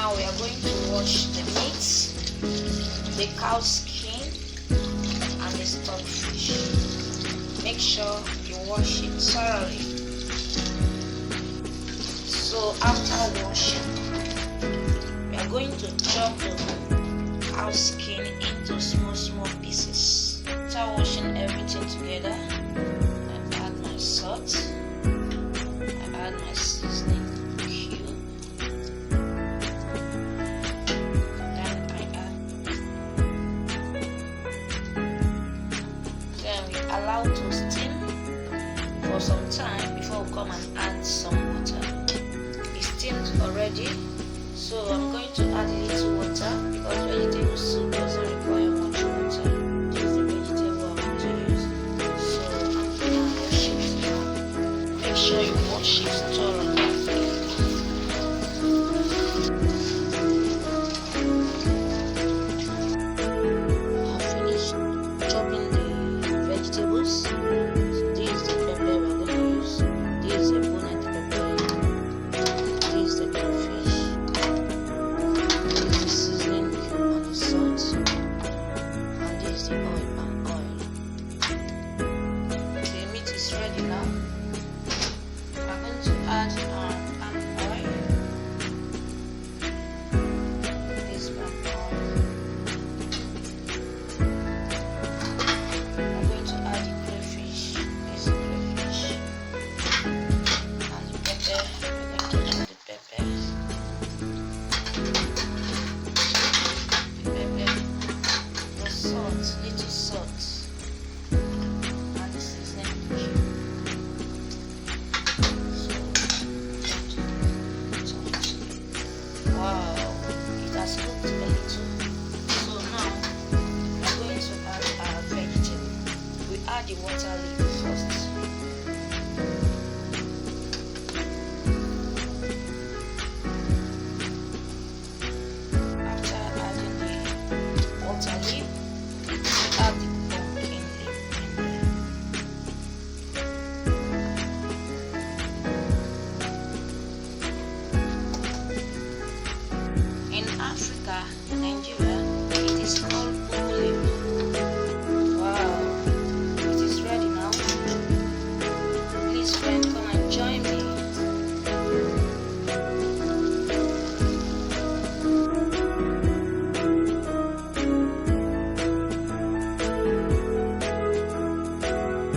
Now we are going to wash the meat, the cow skin, and the stockfish. Make sure you wash it thoroughly. So after washing, we are going to chop the cow skin into small pieces. After washing everything together, I add my salt, I add my seasoning cube, then we allow to steam for some time before we come and add some water. It's steamed already, so I'm going to add a little water.